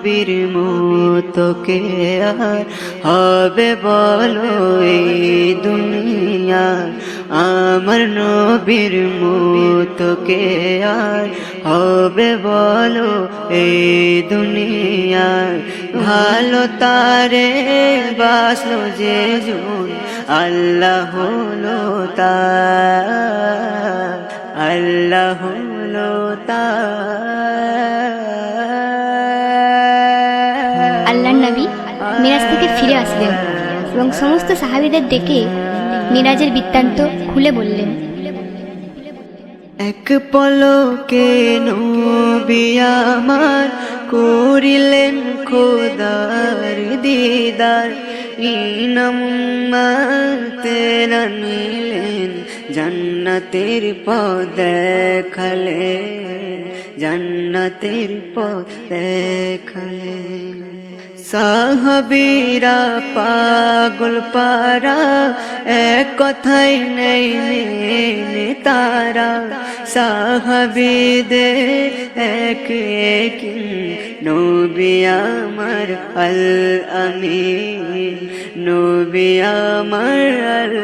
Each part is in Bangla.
নবীর মতো কে আর হবে বলো এই দুনিয়া, আমার নবীর মতো কে আর হবে বলো এই দুনিয়ায়। ভালো তারে বাসলো যে জন, আল্লাহ হলো তার, আল্লাহ হলো তার। আল্লাহর নবী মিরাজ থেকে ফিরে আসলেন এবং সমস্ত সাহাবীদের ডেকে মিরাজের বৃত্তান্ত খুলে বললেন। এক পলকে নবী আমার করিলেন খোদার দিদার, ইনামতের নিলেন জান্নাতের পথ দেখালেন, জান্নাতের পথ দেখালেন। সাহাবীরা পাগল পারা এক কথাই নেই মেনে তারা, সাহাবীদের এক এক নবী আমার আল আমিন, নবী আমার আল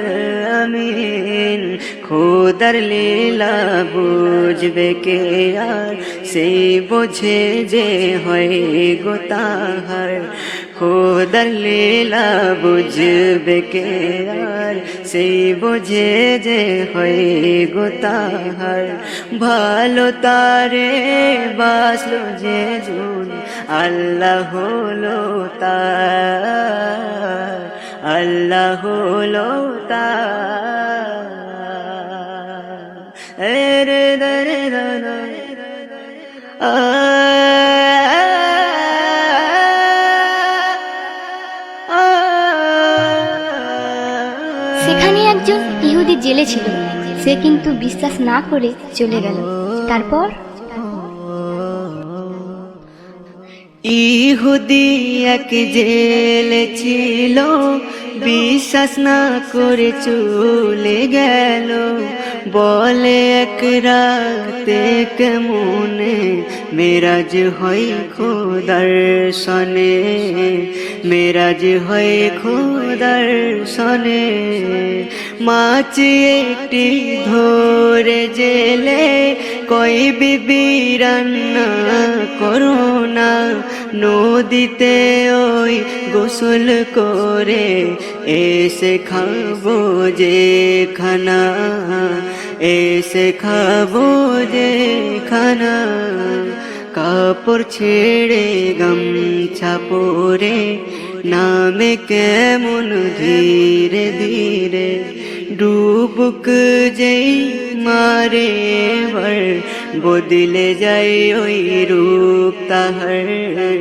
আমিন। খোদার লীলা বুঝবে কে আর, সেই বোঝে যে হয় গো তাহার। খোদার লীলা বুঝবে কে আর, সেই বোঝে যে হয় গো তাহার। ভালো তারে বাসলো যে জন, আল্লাহ হলো তার, আল্লাহ হলো তার। রে রে রে সেখানে একজন ইহুদি জেলে ছিল, সে কিন্তু বিশ্বাস না করে চলে গেল। তারপর ইহুদি এক জেলে ছিল, বিশ্বাস না করে চলে গেল। বলে এক রাতে কেমনে মেরাজ হয় খোদার সনে, মেরাজ হয় খোদার সনে। মাছ একটি ধরে জেলে কই বিবি রান্না করো না, নদীতে ওই গোসল করে এসে খাবো যে খানা, এসে খাবো যে খানা। কাপড় ছেড়ে গামছা পরে নামে কেমন ধীরে ধীরে, ডুবুক যেই মারে বার বদলে যায় ওই রূপ তাহার,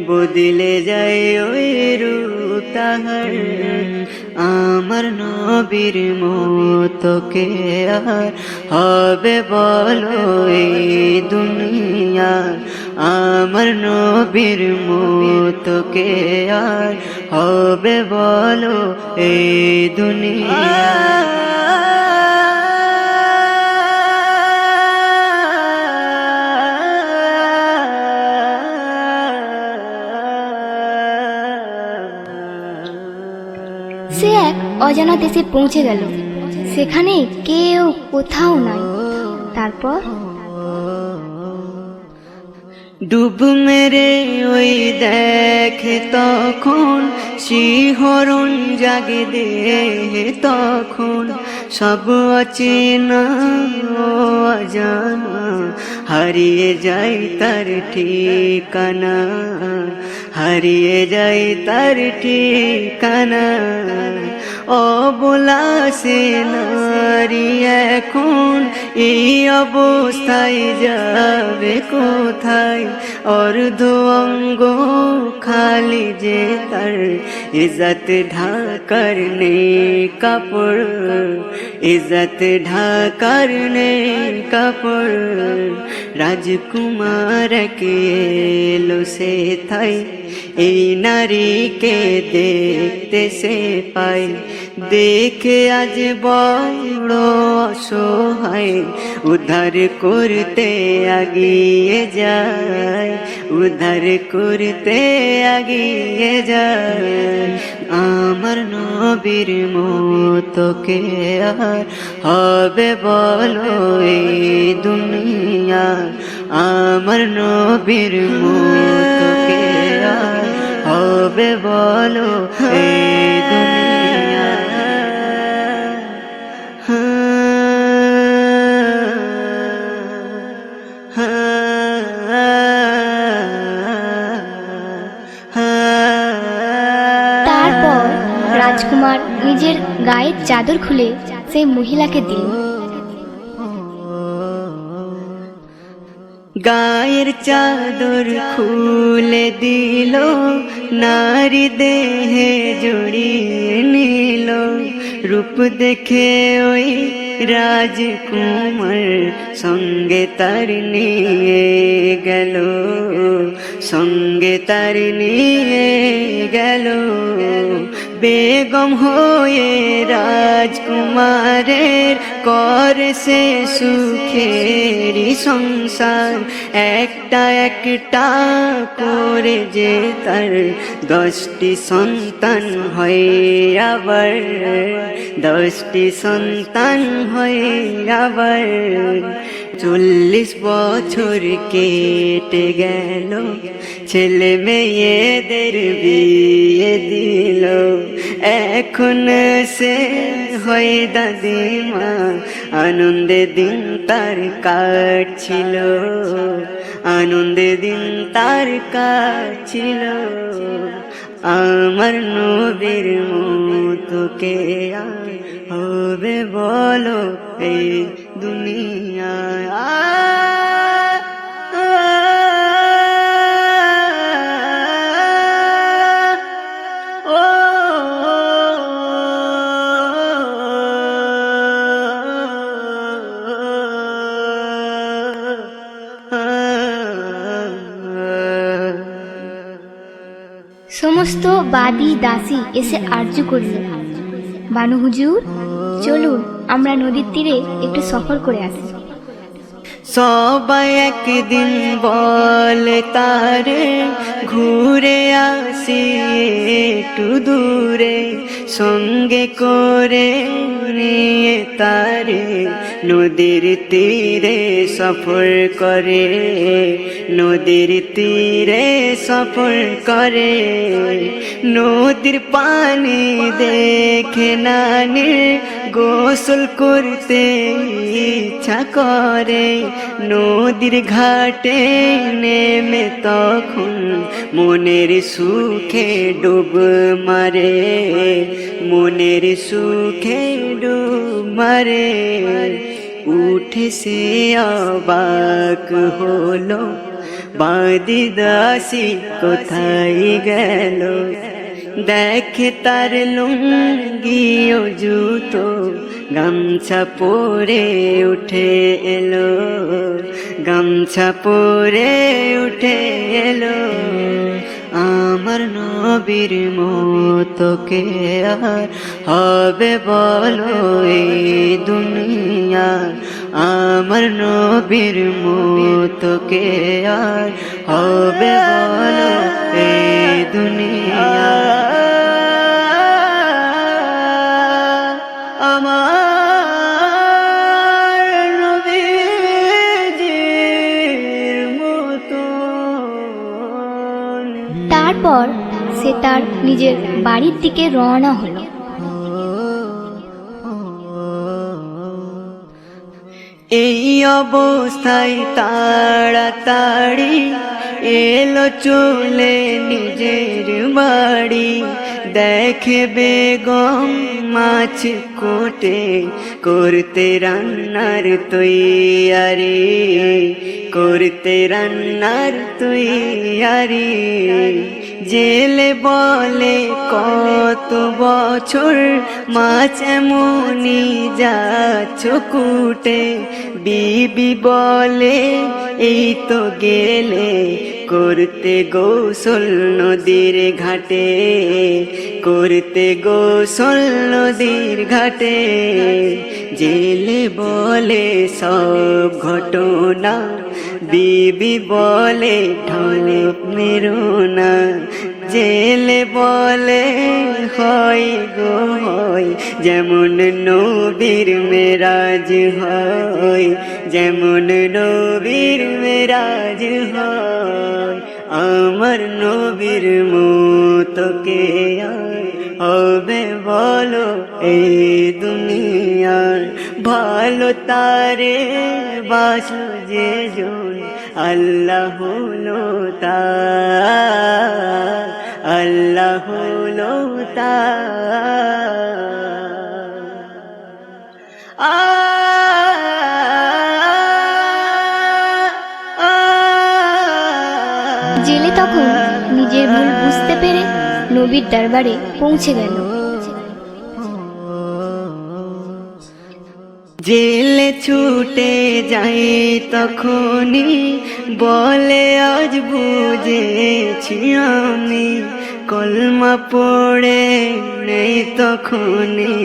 বদলে যায় ওই রূপ তাহার। আমার নবীর মতো কে আর হবে বলো এই দুনিয়া, আমার নবীর মতো কে আর হবে বলো এই দুনিয়া। সে এক অজানা দেশে পৌঁছে গেল, সেখানে কেউ কোথাও নাই। তারপর ডুব মেরে ওই দেখে তখন শিহরণ জাগে দেহে তখন, সব অচেনা ও অজানা হারিয়ে যায় তার ঠিকানা, হারিয়ে যায় তার ঠিকানা। অবলা সে নারী এখন এই অবস্থায় যাবে কোথায়, অর্ধ অঙ্গ খালি যে তার, ইজ্জত ঢাকার নেই কাপড়, ইজ্জত ঢাকার নেই কাপড়। রাজকুমার কে এলো সে থাই এই নারীকে দেখতে সে পাই, দেখে আজ বড় অসহায়, উদ্ধার করতে আগিয়ে যায়, উদ্ধার করতে আগিয়ে যায়। আমার নবীর মতো কে আর হবে বলো এই দুনিয়া, আমার নবীর মতো কে আর হবে বলো এই দুনিয়া। তারপর রাজকুমার নিজের গায়ের চাদর খুলে সেই মহিলাকে দিল। গায়ের চাদর খুলে দিল, নারী দেহে জড়িয়ে নিল, রূপ দেখে ওই রাজকুমার সঙ্গে তার নিয়ে গেল, সঙ্গে তার নিয়ে গেল। বেগম হয়ে রাজকুমারের কর সে সুখেরই সংসার, একটা একটা করে যে তার 10টি সন্তান হয় আবার, 10টি সন্তান হয় আবার। 40 বছর কেটে গেল, ছেলে মেয়েদের বিয়ে দিল, এখন সে হয় দাদিমা, আনন্দে দিন তার কাটছিল, আনন্দে দিন তার কাটছিল। আমার নবীর মতো কে আর হবে বলো এই দুনিয়ায়। সমস্ত বাদী দাসী এসে আরজু করল, বানু হুজুর চলুন আমরা নদীর তীরে একটু সফর করে আসি। সবাই একদিন বলে তারে ঘুরে আসি একটু দূরে, সঙ্গে করে নিয়ে তারে নদীর তীরে সফর করে, নদীর তীরে সফর করে। নদীর পানি দেখে নানি গোসল করতে ইচ্ছা করে, নদীর ঘাটে নেমে তখন মনের সুখে ডুব মারে, মনের সুখে ডুব মারে। উঠে সে অবাক হলো, বাঁধি দাসী কোথায় গেল, দেখে তার লুঙ্গি ও জুতো গামছা পরে উঠে এলো, গামছা পরে উঠে এলো। আমার নবীর মতো কে আর হবে বলো এই দুনিয়া, আমার নবীর মতো কে আর হবে বলো এই দুনিয়া। আমার নবীর মতো। তারপর সে তার নিজের বাড়ির দিকে রওনা হলো। এই অবস্থায় তাড়াতাড়ি এলো চলে নিজের বাড়ি, দেখে বেগম মাছ কোটে করতে রান্নার তৈয়ারি, করতে রান্নার তৈয়ারি। জেলে বলে কত বছর মাছ এমনি যাচ্ছ কুটে, বিবি বলে এই তো গেলে করতে গোসল নদীর ঘাটে, করতে গোসল নদীর ঘাটে, জেলে বলে সব ঘটনা, বিবি বলে ঢোলক মেরো না, জেলে বলে হয় গো হয়, যেমন নবীর মেরাজ হয়, যেমন নবীর মেরাজ হয়। আমার নবীর মতো কে আর হবে বলো এই দুনিয়ার, ভালো তারে বাসলো যে জন, আল্লাহ হলো তার, আল্লাহ হলো তার। জেলে তখন নিজের ভুল বুঝতে পেরে নবীর দরবারে পৌঁছে গেল। জেলে ছুটে যাই তখনই বলে আজ বুঝেছি আমি, কলমা পড়ে নেই তখনই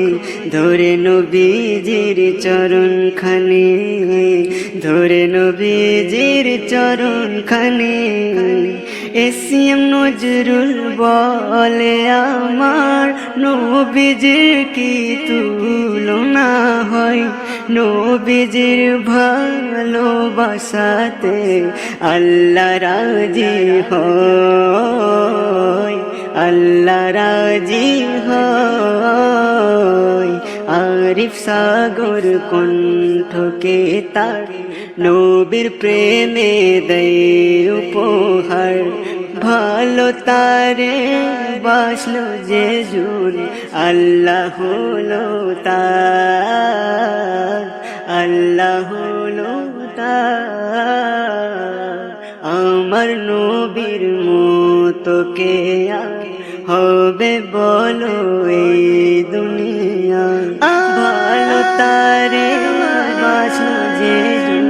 ধরে নবীজির চরণ খানি, ধরে নবীজির চরণ খানি। এসিএম নজরুল বলে আমার নবীজির কি তুলনা হয়, নবীজির ভালোবাসাতে আল্লাহ রাজি হয়, আল্লাহ রাজি হয়। আরিফ সাগর কণ্ঠকে তার নবীর প্রেমে দেয় উপহার, ভালো তারে বাসলো যে জন, আল্লাহ হলো তার, আল্লাহ হলো তার। আমার নবীর মতো কে আর হবে বলো এই দুনিয়া, ভালো তারে বাসলো যে জন,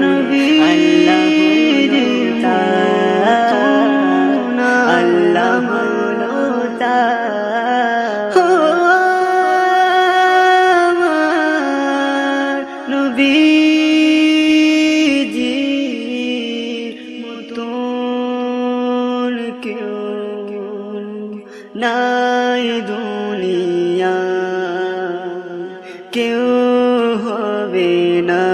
আল্লাহ হলো তার, আল্লাহ হলো তার। নবীজির মতন কেউ নাই দুনিয়া, কেউ হবে না।